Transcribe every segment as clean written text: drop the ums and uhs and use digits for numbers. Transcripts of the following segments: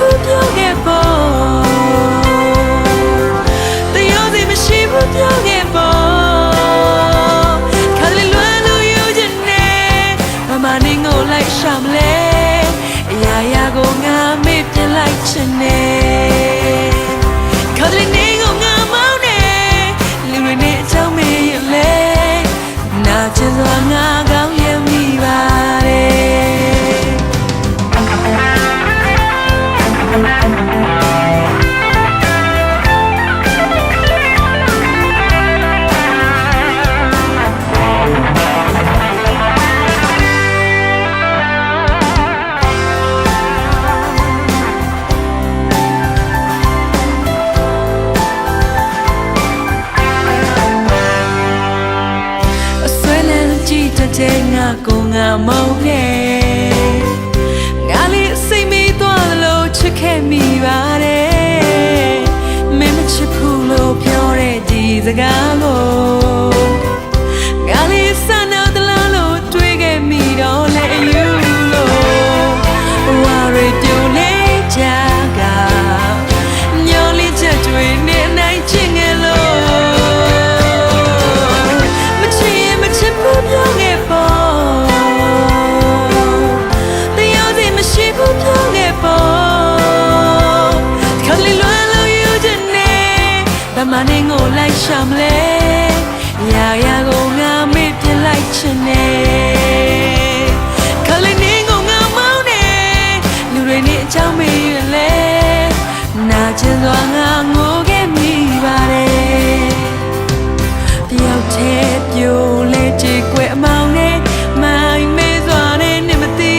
ဖို့ပြောခဲ့ပေါ့တရားစီမရှိဖို့ပြောခဲ့ပေါ့ခါလေးလွမ်းလို့ယူချင်နေမမနေငိုလိုက်ရှာမလဲအရာရာကိုငါမေ့ပြလိုက်ချင်နေခါလေးနေကိုငါမောင်းနေလူတွေနဲ့အကြောင်းမေးရလဲနာကျင်စွာငါကောင်းရမိပါတယ်ငါကိုငါမုန်းနေငါလေးစိတ်မိသွားလို့ချစ်ခဲ့မိပါတယ်မင်းမချစ်ဘူးလို့ပြောတဲ့ဒီစကားကိုငါလေးစနာတလားလို့တွေးခဲ့မိတော့လေယူလို့ဝါရီပြုံးနေကြကညောင်လေးချက်တွေနဲ့နိုင်ချင်ငယ်လို့မချစ်ရင်မချစ်ဘူးပြောခဲ့မနေငိုလိုက်ရှာမလဲရာရာကိုငါမေ့ပြလိုက်ချင်နေခလေးနေကိုငါမောင်းနေလူတွေနဲ့အကြောင်းမေးရလဲနာကျင်စွာငါငိုခဲ့မိပါတယ်တယောက်တည်းပြိုလဲကြည်ကွယ်အမောင်းနဲ့မိုင်းမေးစွာနဲ့နေမသိ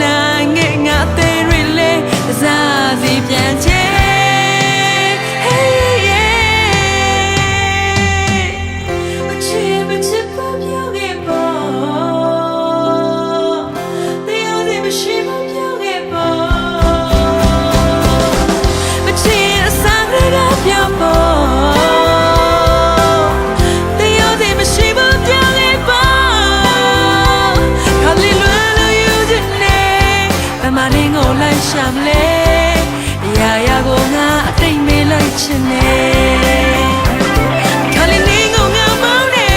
နိုင်ငဲ့ငါသေးရလဲစားစီပြန်ချေရှာမလဲရာရာကိုငါအတိတ်မေးလိုက်ချင်နေခလေးနေကိုငါမောင်းနေ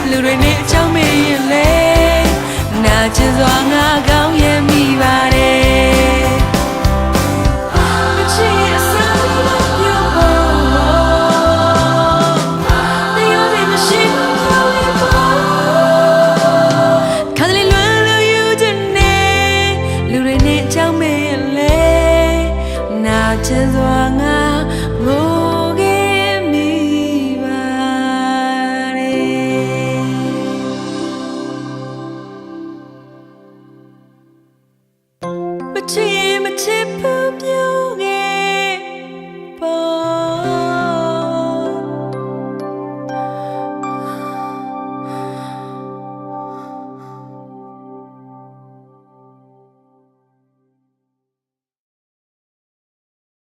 လူတွေနဲ့အကြောင်းမေးရင်လဲနာကျင်စွာငါကောင်းရမိပါတယ်ကျင်စွာငါ